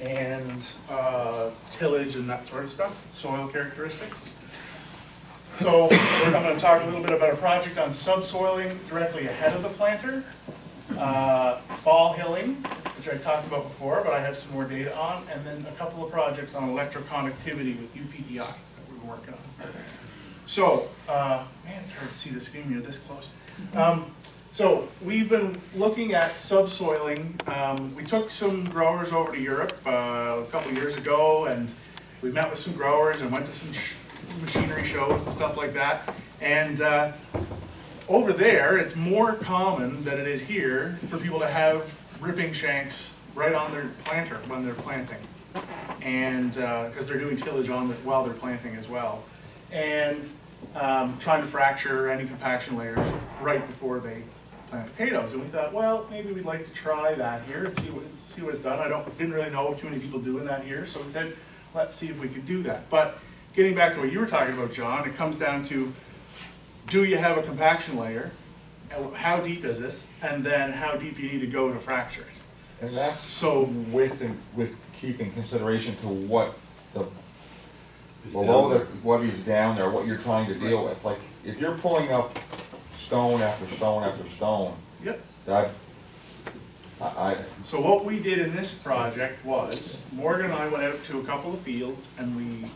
and tillage and that sort of stuff, soil characteristics. So I'm going to talk a little bit about a project on subsoiling directly ahead of the planter, fall hilling, which I talked about before, but I have some more data on, and then a couple of projects on electroconductivity with UPDI that we're working on. So, man, it's hard to see the screen when you're this close. So we've been looking at subsoiling. We took some growers over to Europe a couple of years ago, and we met with some growers and went to some machinery shows and stuff like that. And over there, it's more common than it is here for people to have ripping shanks right on their planter when they're planting, and because they're doing tillage on while they're planting as well, and trying to fracture any compaction layers right before they plant potatoes. And we thought, well, maybe we'd like to try that here and see what it's done. Didn't really know too many people doing that here, so we said, let's see if we could do that. But getting back to what you were talking about, John, it comes down to, do you have a compaction layer? How deep is it? And then how deep you need to go to fracture it. And that's so with keeping consideration to what the below what is down there, what you're trying to deal with. Like if you're pulling up stone after stone after stone, yep. So what we did in this project was, Morgan and I went out to a couple of fields and we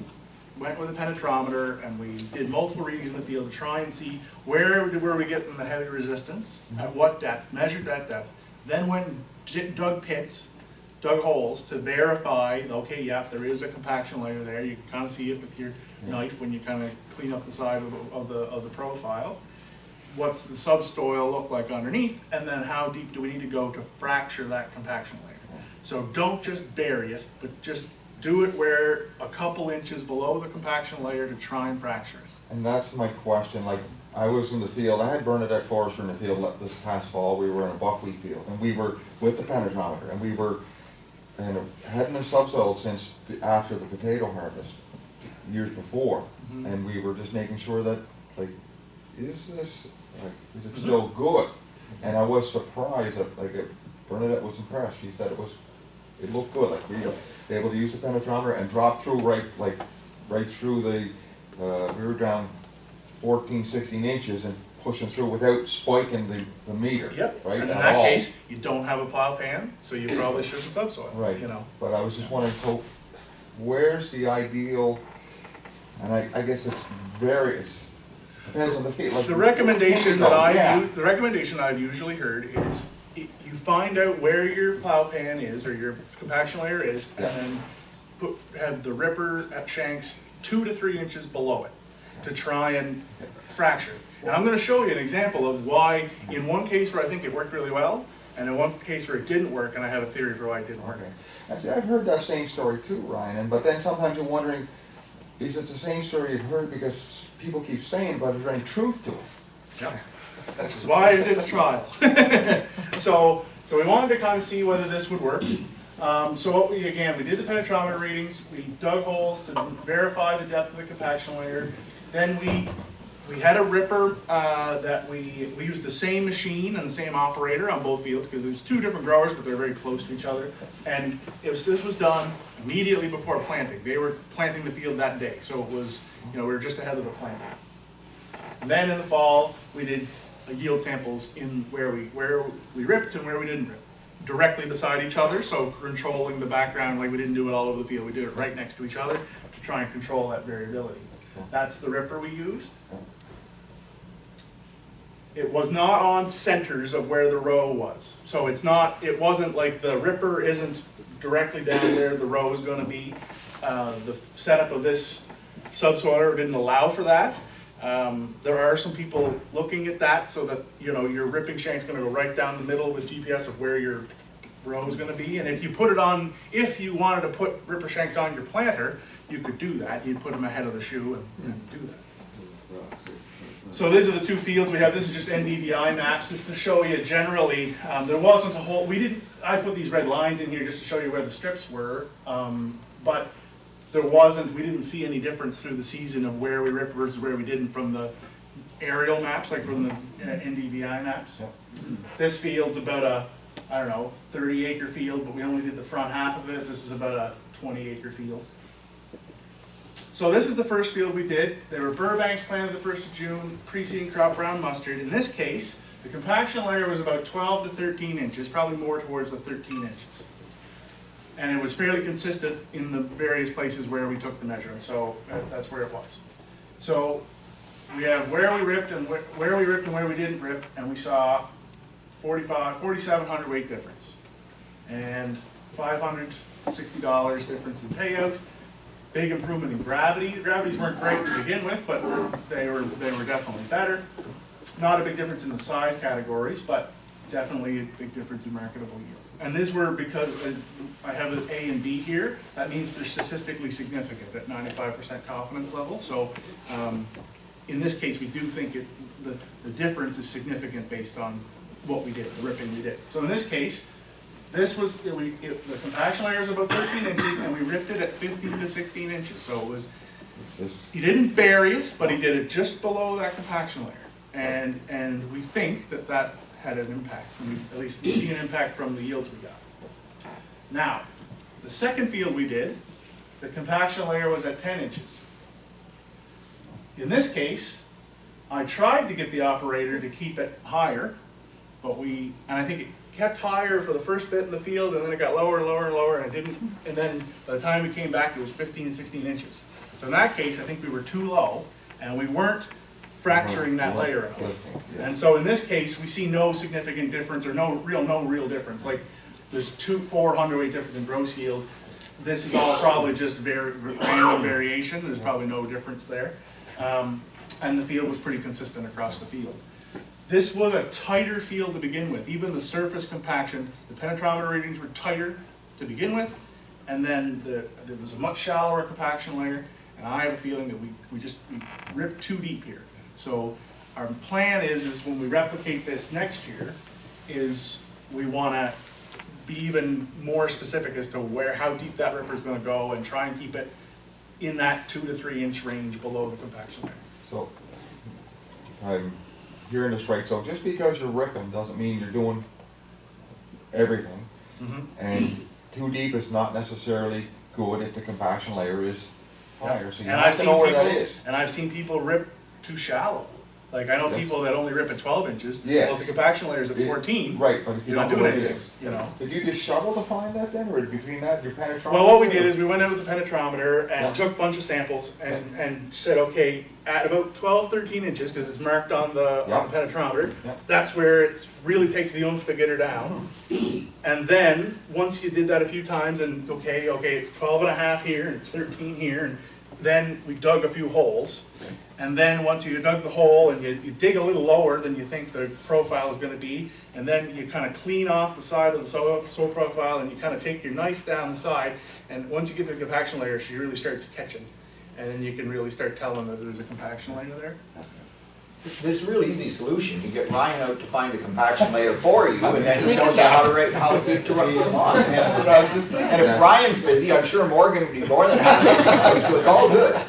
went with a penetrometer and we did multiple readings in the field to try and see where were we getting the heavy resistance, at what depth, measured that depth, then went and dug pits, dug holes to verify, okay, yeah, there is a compaction layer there. You can kind of see it with your knife when you kind of clean up the side of the profile. What's the subsoil look like underneath, and then how deep do we need to go to fracture that compaction layer? So don't just bury it, but just do it where a couple inches below the compaction layer to try and fracture it. And that's my question. Like I was in the field, I had Bernadette Forrester in the field this past fall. We were in a buckwheat field, and we were with the penetrometer, and we were hadn't been subsoiled since after the potato harvest years before, and we were just making sure that is it still good? And I was surprised that Bernadette was impressed. She said it looked good. Like we were able to use the penetrometer and drop through right through the we were down 14, 16 inches and pushing through without spiking the meter. Yep. Right. And in that case, you don't have a plow pan, so you probably shouldn't subsoil. Right. You know. But I was just wondering, so where's the ideal? And I guess it's various. Depends on the field. Like the recommendation I've usually heard is you find out where your plow pan is or your compaction layer is, and then have the ripper at shanks 2 to 3 inches below it to try and fracture. And I'm going to show you an example of why, in one case where I think it worked really well, and in one case where it didn't work, and I have a theory for why it didn't work. Okay. I've heard that same story too, Ryan. But then sometimes you're wondering, is it the same story you've heard because people keep saying, but is there any truth to it? Yeah, which is why I did a trial. So we wanted to kind of see whether this would work. So what we did the penetrometer readings, we dug holes to verify the depth of the compaction layer. Then we had a ripper that we used the same machine and the same operator on both fields because there's 2 different growers, but they're very close to each other. And this was done immediately before planting. They were planting the field that day, so it was, we were just ahead of the planting. And then in the fall, we did yield samples in where we ripped and where we didn't rip, directly beside each other, so controlling the background. Like we didn't do it all over the field, we did it right next to each other to try and control that variability. That's the ripper we used. It was not on centers of where the row was. So it wasn't like the ripper isn't directly down there, the row is going to be. The setup of this subsoiler didn't allow for that. There are some people looking at that so that your ripping shank's going to go right down the middle with GPS of where your row is going to be. And if you wanted to put ripper shanks on your planter, you could do that. You'd put them ahead of the shoe and do that. So these are the 2 fields we have. This is just NDVI maps, just to show you generally. There wasn't a whole, I put these red lines in here just to show you where the strips were, but we didn't see any difference through the season of where we ripped versus where we didn't from the aerial maps, like from the NDVI maps. Yep. This field's about a I don't know, 30-acre field, but we only did the front half of it. This is about a 20-acre field. So this is the first field we did. There were Burbanks planted the 1st of June, preceding crop brown mustard. In this case, the compaction layer was about 12 to 13 inches, probably more towards the 13 inches. And it was fairly consistent in the various places where we took the measurement, so that's where it was. So we have where we ripped and where we didn't rip, and we saw 4,700 weight difference. And $560 difference in payout. Big improvement in gravity. The gravities weren't great to begin with, but they were definitely better. Not a big difference in the size categories, but definitely a big difference in marketable yield. And these were because I have an A and B here. That means they're statistically significant at 95% confidence level. So in this case, we do think the difference is significant based on what we did, the ripping we did. So in this case, this was the compaction layer is about 13 inches, and we ripped it at 15 to 16 inches. So it was, he didn't bury it, but he did it just below that compaction layer, and we think that had an impact. At least we see an impact from the yields we got. Now, the second field we did, the compaction layer was at 10 inches. In this case, I tried to get the operator to keep it higher, but and I think it kept higher for the first bit in the field, and then it got lower and lower and lower, and it didn't, and then by the time we came back, it was 15 and 16 inches. So in that case, I think we were too low, and we weren't fracturing that layer out. And so in this case, we see no significant difference, or no real difference. Like there's 400 weight difference in gross yield. This is all probably just random variation. There's probably no difference there. And the field was pretty consistent across the field. This was a tighter field to begin with. Even the surface compaction, the penetrometer readings were tighter to begin with, and then there was a much shallower compaction layer, and I have a feeling that we ripped too deep here. So our plan is when we replicate this next year, is we want to be even more specific as to how deep that ripper is going to go, and try and keep it in that 2 to 3 inch range below the compaction layer. So I'm hearing this right. So just because you're ripping doesn't mean you're doing everything. Mm-hmm. And too deep is not necessarily good if the compaction layer is higher. So you have to know where that is. And I've seen people rip too shallow. Like I know people that only rip at 12 inches. Yeah. Well, if the compaction layer is at 14, right, but if you're not doing anything. You know. Did you just shovel to find that then, or between that and your penetrometer? Well, what we did is we went in with the penetrometer and took a bunch of samples and said, okay, at about 12, 13 inches, because it's marked on the penetrometer, that's where it really takes the oomph to get her down. And then once you did that a few times, and okay, it's 12 and a half here, and it's 13 here, and then we dug a few holes. And then once you dug the hole and you dig a little lower than you think the profile is going to be, and then you kind of clean off the side of the soil profile, and you kind of take your knife down the side, and once you get to the compaction layer, she really starts catching. And then you can really start telling that there's a compaction layer there. There's a real easy solution. You get Ryan out to find the compaction layer for you, and then he tells you how deep to run them on. And if Ryan's busy, I'm sure Morgan would be more than happy. So it's all good.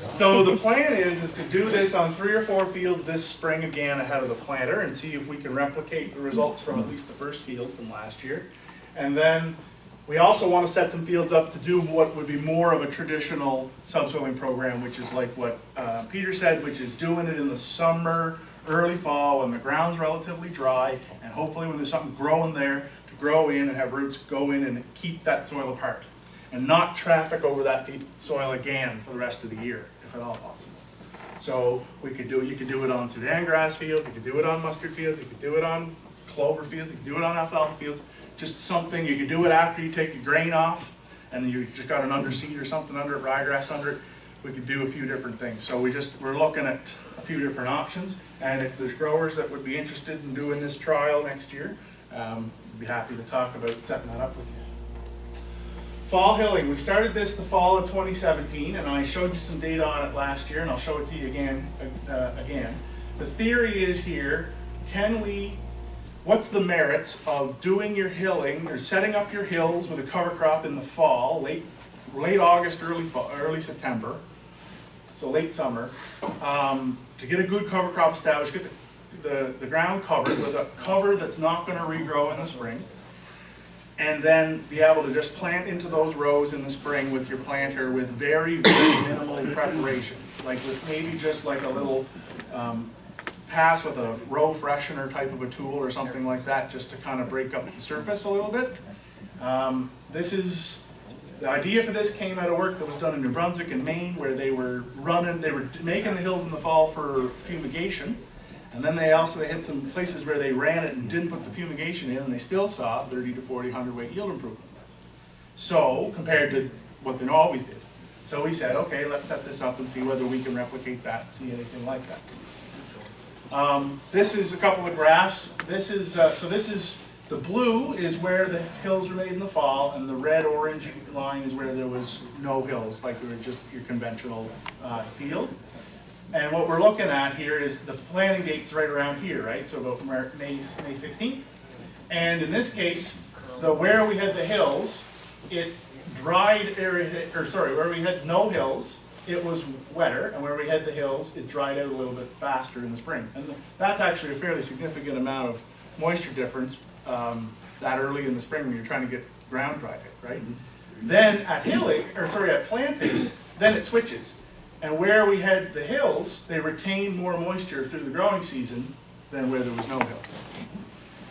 So the plan is to do this on 3 or 4 fields this spring again ahead of the planter, and see if we can replicate the results from at least the first field from last year. And then we also want to set some fields up to do what would be more of a traditional subsoiling program, which is like what Peter said, which is doing it in the summer, early fall, when the ground's relatively dry, and hopefully when there's something growing there, to grow in and have roots go in and keep that soil apart, and not traffic over that soil again for the rest of the year, if at all possible. So you could do it on Sudan grass fields, you could do it on mustard fields, you could do it on clover fields, you could do it on alfalfa fields. Just something, you could do it after you take your grain off, and you just got an underseed or something under it, ryegrass under it. We could do a few different things. So we're looking at a few different options, and if there's growers that would be interested in doing this trial next year, I'd be happy to talk about setting that up with you. Fall hilling, we started this the fall of 2017, and I showed you some data on it last year, and I'll show it to you again. The theory is here, what's the merits of doing your hilling or setting up your hills with a cover crop in the fall, late August, early September, so late summer, to get a good cover crop established, get the the ground covered with a cover that's not going to regrow in the spring, and then be able to just plant into those rows in the spring with your planter with very, very minimal preparation, like with maybe just like a little pass with a row freshener type of a tool or something like that, just to kind of break up the surface a little bit. The idea for this came out of work that was done in New Brunswick and Maine, where they were making the hills in the fall for fumigation, and then they had some places where they ran it and didn't put the fumigation in, and they still saw 30 to 40 hundredweight yield improvement. So, compared to what they always did. So we said, okay, let's set this up and see whether we can replicate that and see anything like that. This is a couple of graphs. This is the blue is where the hills were made in the fall, and the red-orange line is where there was no hills, like they were just your conventional field. And what we're looking at here is the planting date's right around here, right? So about May 16th. And in this case, where we had the hills, it dried area, or sorry, where we had no hills, it was wetter, and where we had the hills, it dried out a little bit faster in the spring. And that's actually a fairly significant amount of moisture difference that early in the spring when you're trying to get ground dried out, right? Then at planting, then it switches. And where we had the hills, they retained more moisture through the growing season than where there was no hills.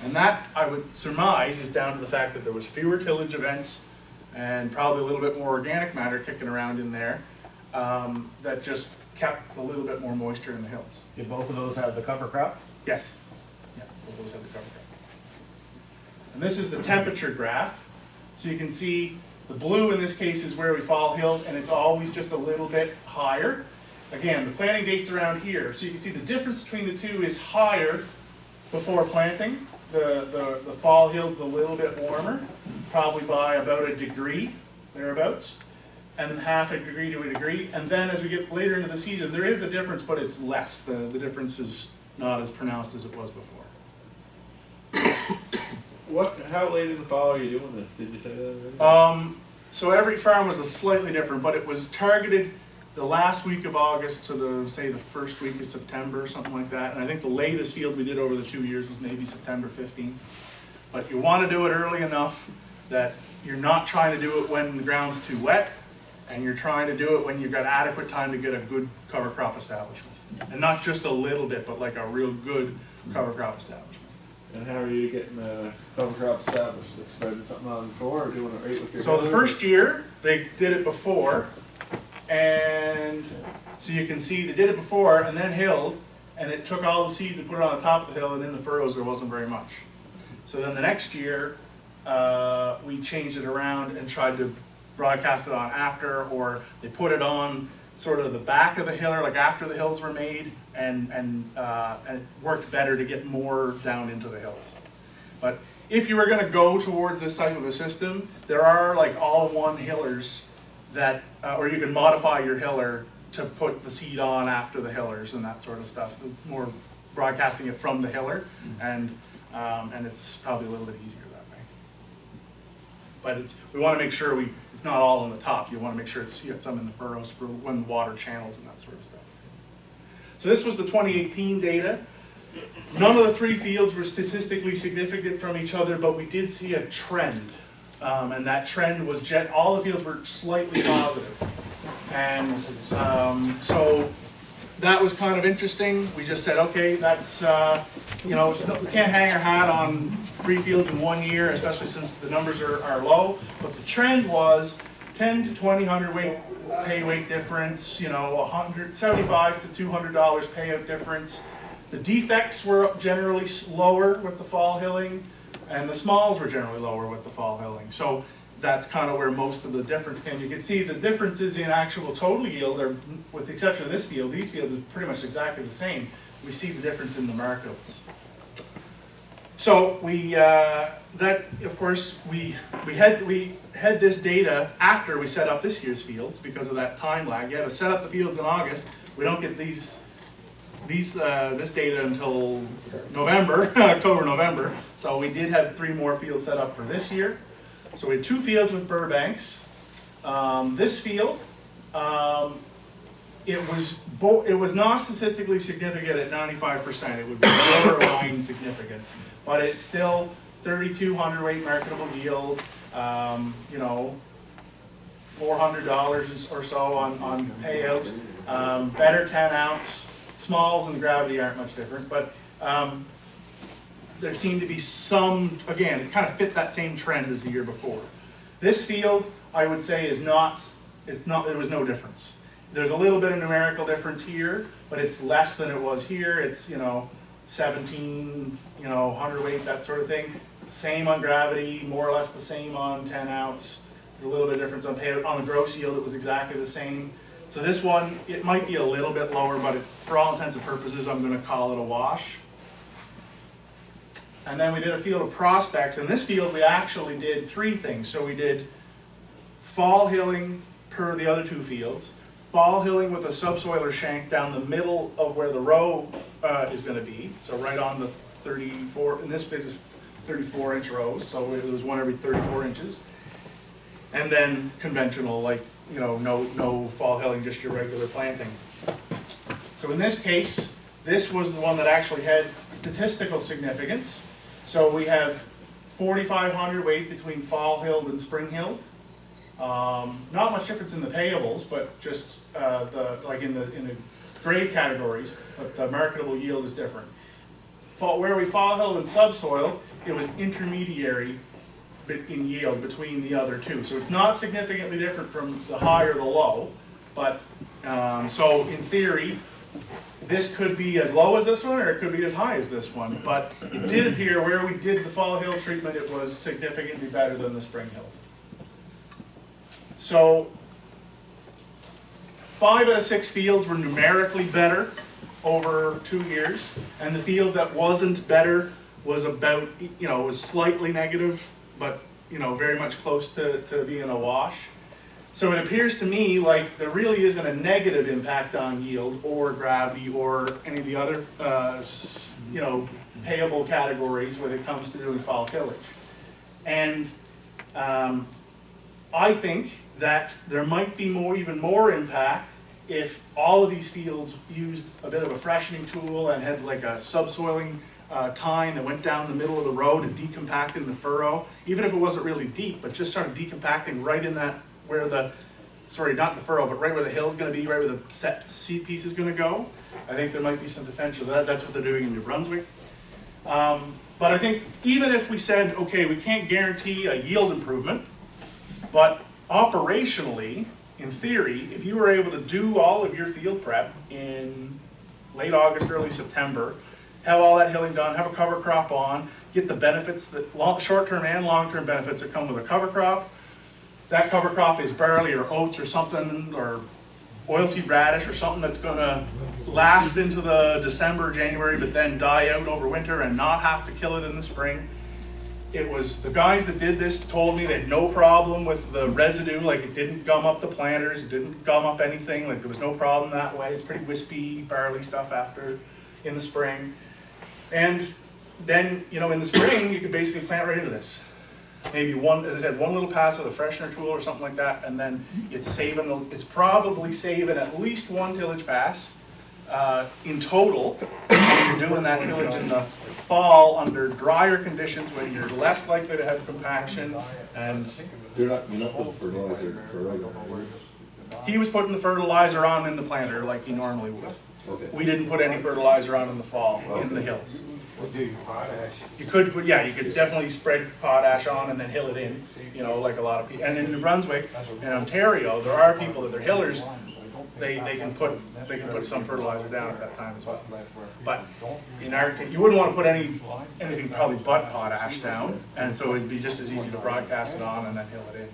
And that, I would surmise, is down to the fact that there was fewer tillage events and probably a little bit more organic matter kicking around in there that just kept a little bit more moisture in the hills. Did both of those have the cover crop? Yes. Yeah, both of those have the cover crop. And this is the temperature graph. So you can see the blue in this case is where we fall hill, and it's always just a little bit higher. Again, the planting date's around here. So you can see the difference between the two is higher before planting. The fall hill's a little bit warmer, probably by about a degree, thereabouts, and half a degree to a degree. And then as we get later into the season, there is a difference, but it's less. The difference is not as pronounced as it was before. How late in the fall are you doing this? Did you say that already? So every farm was slightly different, but it was targeted the last week of August to the first week of September, something like that. And I think the latest field we did over the 2 years was maybe September 15th. But you want to do it early enough that you're not trying to do it when the ground's too wet, and you're trying to do it when you've got adequate time to get a good cover crop establishment. And not just a little bit, but like a real good cover crop establishment. And how are you getting the cover crop established? Like spreading something on before, or doing it right with your So the hiller? first year, they did it before, and so you can see they did it before and then hilled, and it took all the seeds and put it on the top of the hill, and in the furrows there wasn't very much. So then the next year, we changed it around and tried to broadcast it on after, or they put it on sort of the back of the hiller, like after the hills were made, and it worked better to get more down into the hills. But if you were going to go towards this type of a system, there are like all-in-one hillers that, or you can modify your hiller to put the seed on after the hillers and that sort of stuff. It's more broadcasting it from the hiller, and it's probably a little bit easier that way. But we want to make sure it's not all on the top. You want to make sure you got some in the furrows for when water channels and that sort of stuff. So this was the 2018 data. None of the three fields were statistically significant from each other, but we did see a trend. And that trend was all the fields were slightly positive. And so that was kind of interesting. We just said, okay, that's, we can't hang our hat on three fields in 1 year, especially since the numbers are low. But the trend was 10 to 20 hundredweight pay weight difference, $175 to $200 payout difference. The defects were generally lower with the fall hilling, and the smalls were generally lower with the fall hilling. So that's kind of where most of the difference came. You can see the differences in actual total yield, are, with the exception of this field, these fields are pretty much exactly the same. We see the difference in the markets. So we, of course, we had this data after we set up this year's fields because of that time lag. You had to set up the fields in August. We don't get this data until November, October, November. So we did have 3 more fields set up for this year. So we had 2 fields with Burbanks. This field it was not statistically significant at 95%. It would be borderline significance, but it's still 32 hundredweight marketable yield. You know, $400 or so on payout. Better 10 ounce. Smalls and gravity aren't much different, but there seemed to be some, again, it kind of fit that same trend as the year before. This field, I would say, there was no difference. There's a little bit of numerical difference here, but it's less than it was here. It's, 17, hundredweight, that sort of thing. Same on gravity, more or less the same on 10 ounce. There's a little bit of difference on payout. On the gross yield, it was exactly the same. So this one, it might be a little bit lower, but for all intents and purposes, I'm going to call it a wash. And then we did a field of prospects. In this field, we actually did 3 things. So we did fall hilling per the other 2 fields, fall hilling with a subsoiler shank down the middle of where the row is going to be. So right on the 34, in this case, it's 34-inch rows. So it was one every 34 inches. And then conventional, like, no fall hilling, just your regular planting. So in this case, this was the one that actually had statistical significance. So we have 4,500 weight between fall hilled and spring hilled. Not much difference in the payables, but just in the grade categories, but the marketable yield is different. Where we fall hilled in subsoil, it was intermediary in yield between the other 2. So it's not significantly different from the high or the low, but so in theory, this could be as low as this one or it could be as high as this one, but it did appear where we did the fall hill treatment, it was significantly better than the spring hill. So 5 out of 6 fields were numerically better over 2 years, and the field that wasn't better was about, was slightly negative, but very much close to being a wash. So it appears to me like there really isn't a negative impact on yield or gravity or any of the other payable categories when it comes to doing fall tillage. And I think that there might be even more impact if all of these fields used a bit of a freshening tool and had like a subsoiling tine that went down the middle of the row to decompact in the furrow, even if it wasn't really deep, but just started decompacting right in that where the, sorry, not the furrow, but right where the hill's going to be, right where the set seed piece is going to go. I think there might be some potential. That's what they're doing in New Brunswick. But I think even if we said, okay, we can't guarantee a yield improvement, but operationally, in theory, if you were able to do all of your field prep in late August, early September, have all that hilling done, have a cover crop on, get the benefits, that short-term and long-term benefits that come with a cover crop. That cover crop is barley or oats or something, or oilseed radish or something that's going to last into the December, January, but then die out over winter and not have to kill it in the spring. It was the guys that did this told me they had no problem with the residue, like it didn't gum up the planters, it didn't gum up anything, like there was no problem that way. It's pretty wispy, barley stuff in the spring. And then, in the spring, you could basically plant right into this. Maybe as I said, one little pass with a freshener tool or something like that, and then it's probably saving at least 1 tillage pass in total. When you're doing that tillage in the fall under drier conditions when you're less likely to have compaction. And you're not putting fertilizer. He was putting the fertilizer on in the planter like he normally would. Okay. We didn't put any fertilizer on in the fall in the hills. You could definitely spread potash on and then hill it in, like a lot of people. And in New Brunswick and Ontario, there are people that are hillers. They can put some fertilizer down at that time as well. But in our case, you wouldn't want to put anything probably but potash down, and so it'd be just as easy to broadcast it on and then hill it in.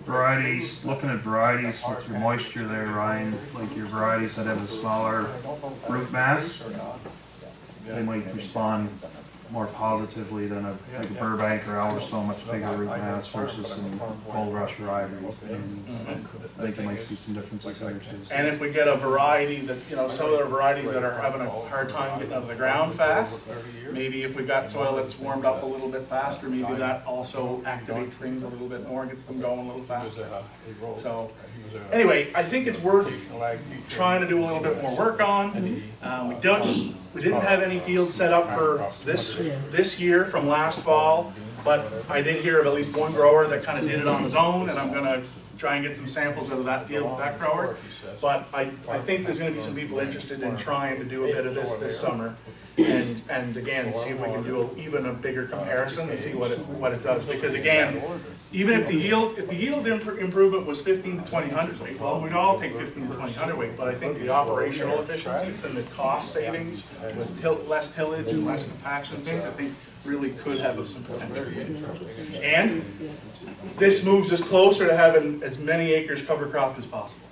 Varieties, looking at varieties with your moisture there, Ryan, like your varieties that have a smaller root mass, they might respond more positively than like a Burbank or ours, so much bigger root mass versus some Gold Rush or Ivory. And I think you might see some differences there too. And if we get a variety that, you know, some of the varieties that are having a hard time getting out of the ground fast, maybe if we got soil that's warmed up a little bit faster, maybe that also activates things a little bit more, gets them going a little faster. So, anyway, I think it's worth trying to do a little bit more work on. We didn't have any fields set up for this year from last fall, but I did hear of at least one grower that kind of did it on his own, and I'm gonna try and get some samples out of that field with that grower. But I think there's gonna be some people interested in trying to do a bit of this summer. And again, see if we can do even a bigger comparison and see what it does. Because again, even if the yield improvement was 15 to 20 hundredweight, well, we'd all take 15 to 20 hundredweight. But I think the operational efficiencies and the cost savings with less tillage and less compaction things, I think really could have some potential. And this moves us closer to having as many acres cover cropped as possible.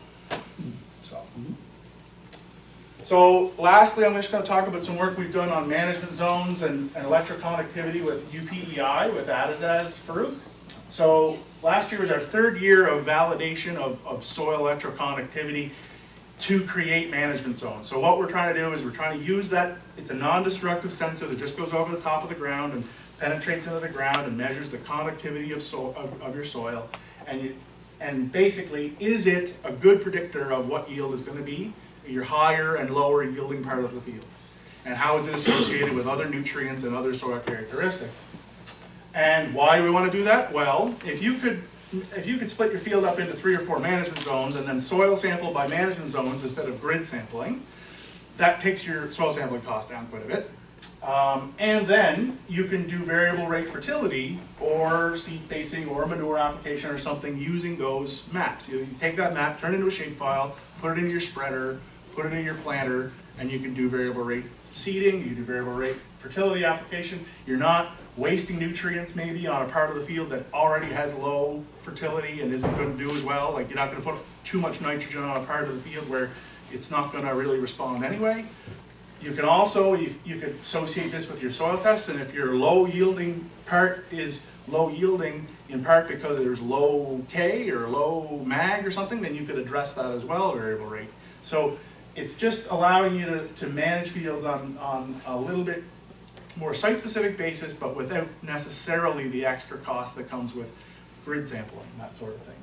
So lastly, I'm just going to talk about some work we've done on management zones and electroconnectivity with UPEI, with Adazaz fruit. So last year was our third year of validation of soil electroconnectivity to create management zones. So what we're trying to do is we're trying to use that. It's a non-destructive sensor that just goes over the top of the ground and penetrates into the ground and measures the conductivity of your soil. And basically, is it a good predictor of what yield is going to be? Your higher and lower yielding part of the field, and how is it associated with other nutrients and other soil characteristics. And why do we want to do that? Well, if you could split your field up into 3 or 4 management zones and then soil sample by management zones instead of grid sampling, that takes your soil sampling cost down quite a bit. And then you can do variable rate fertility or seed spacing or manure application or something using those maps. You take that map, turn it into a shapefile, put it into your spreader, put it in your planter, and you can do variable rate seeding, you do variable rate fertility application. You're not wasting nutrients maybe on a part of the field that already has low fertility and isn't going to do as well. Like, you're not going to put too much nitrogen on a part of the field where it's not going to really respond anyway. You can also, you could associate this with your soil tests, and if your low yielding part is low yielding in part because there's low K or low mag or something, then you could address that as well, variable rate. So it's just allowing you to manage fields on a little bit more site-specific basis, but without necessarily the extra cost that comes with grid sampling, that sort of thing.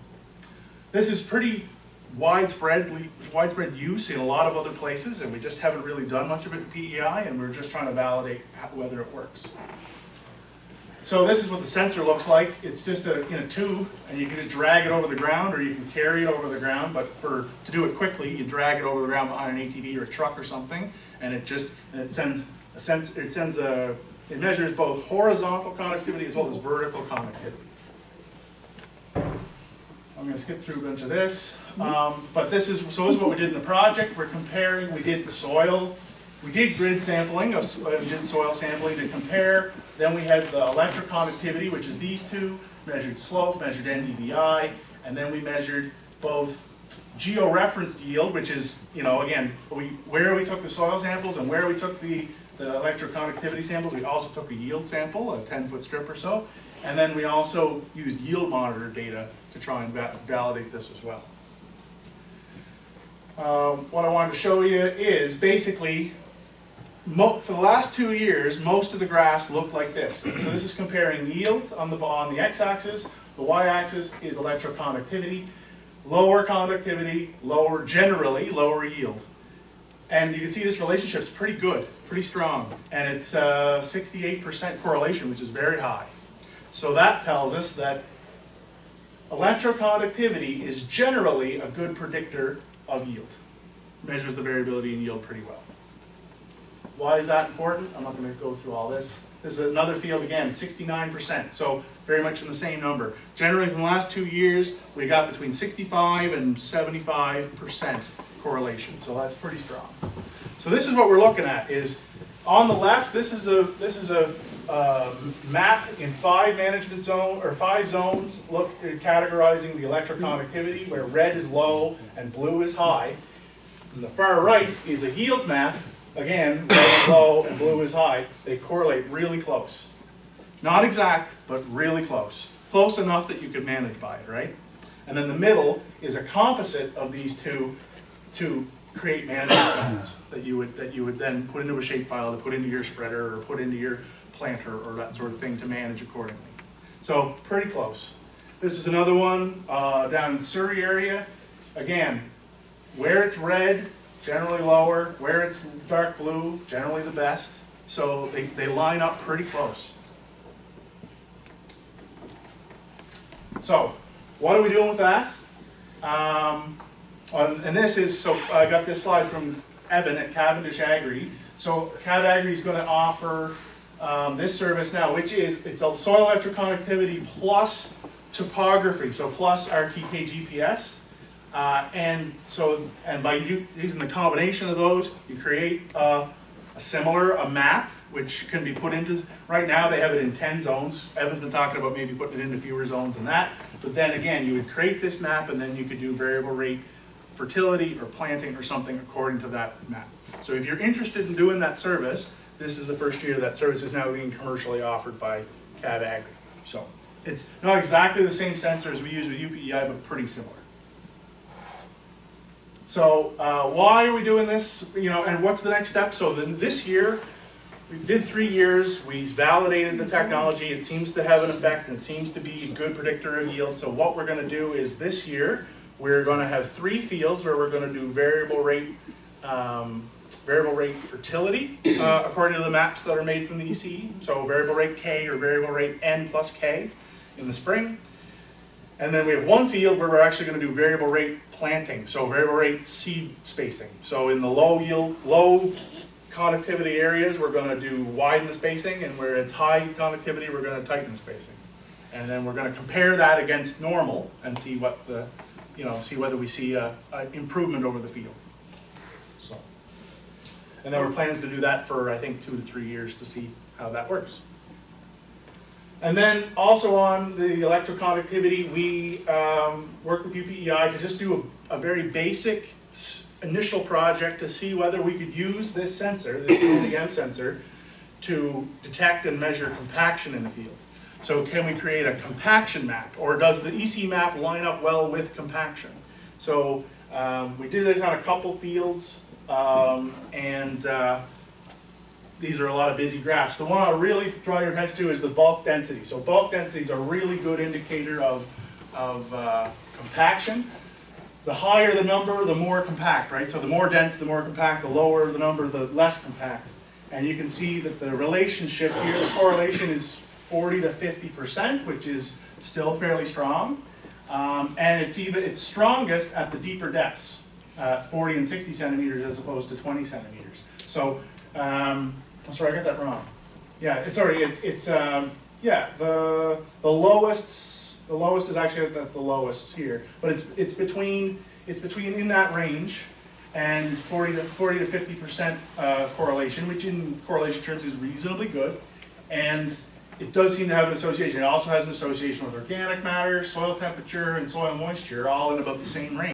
This is pretty widespread use in a lot of other places, and we just haven't really done much of it in PEI, and we're just trying to validate whether it works. So this is what the sensor looks like. It's just in a tube, and you can just drag it over the ground, or you can carry it over the ground. But to do it quickly, you drag it over the ground behind an ATV or a truck or something, and it measures both horizontal conductivity as well as vertical conductivity. I'm going to skip through a bunch of this, but this is what we did in the project. We're comparing. We did the soil. We did grid sampling, we did soil sampling to compare. Then we had the electroconductivity, which is these two, measured slope, measured NDVI, and then we measured both georeferenced yield, which is, again, where we took the soil samples and where we took the electroconductivity samples. We also took a yield sample, a 10-foot strip or so, and then we also used yield monitor data to try and validate this as well. What I wanted to show you is basically, for the last 2 years, most of the graphs look like this. So this is comparing yield on the x-axis. The y-axis is electroconductivity. Lower conductivity, generally lower yield. And you can see this relationship is pretty good, pretty strong. And it's 68% correlation, which is very high. So that tells us that electroconductivity is generally a good predictor of yield. Measures the variability in yield pretty well. Why is that important? I'm not going to go through all this. This is another field again, 69%, so very much in the same number. Generally, from the last 2 years, we got between 65 and 75% correlation, so that's pretty strong. So this is what we're looking at. Is on the left, this is a map in 5 management zone or 5 zones, categorizing the electroconductivity, where red is low and blue is high. And the far right is a yield map again, red is low and blue is high, they correlate really close. Not exact, but really close. Close enough that you could manage by it, right? And then the middle is a composite of these two to create management zones that you would then put into a shapefile to put into your spreader or put into your planter or that sort of thing to manage accordingly. So pretty close. This is another one down in the Surrey area. Again, where it's red, generally lower. Where it's dark blue, generally the best. So they line up pretty close. So what are we doing with that? And this is, so I got this slide from Evan at Cavendish Agri. So Cav Agri is going to offer this service now, which is, it's a soil electroconnectivity plus topography, so plus RTK GPS. And by using the combination of those, you create a map, which can be put into, right now they have it in 10 zones. Evan's been talking about maybe putting it into fewer zones than that. But then again, you would create this map and then you could do variable rate fertility or planting or something according to that map. So if you're interested in doing that service, this is the first year that service is now being commercially offered by Cav Agri. So it's not exactly the same sensor as we use with UPEI, but pretty similar. So why are we doing this? And what's the next step? So then this year, we did 3 years. We validated the technology. It seems to have an effect, and it seems to be a good predictor of yield. So what we're going to do is this year, we're going to have 3 fields where we're going to do variable rate fertility according to the maps that are made from the ECE. So variable rate K or variable rate N plus K in the spring. And then we have 1 field where we're actually going to do variable rate planting, so variable rate seed spacing. So in the low connectivity areas, we're going to do widen the spacing, and where it's high connectivity, we're going to tighten the spacing. And then we're going to compare that against normal and see what see whether we see an improvement over the field. So, and then we're plans to do that for I think 2 to 3 years to see how that works. And then also on the electroconductivity, we work with UPEI to just do a very basic initial project to see whether we could use this sensor, this ODM sensor, to detect and measure compaction in the field. So can we create a compaction map, or does the EC map line up well with compaction? So we did this on a couple fields, these are a lot of busy graphs. The one I'll really draw your attention to is the bulk density. So bulk density is a really good indicator of compaction. The higher the number, the more compact, right? So the more dense, the more compact. The lower the number, the less compact. And you can see that the relationship here, the correlation is 40 to 50%, which is still fairly strong. And it's strongest at the deeper depths, 40 and 60 centimeters as opposed to 20 centimeters. So, I'm sorry, I got that wrong. Yeah, the lowest is actually at the lowest here, but it's between in that range, and 40 to 50% correlation, which in correlation terms is reasonably good, and it does seem to have an association. It also has an association with organic matter, soil temperature, and soil moisture, all in about the same range.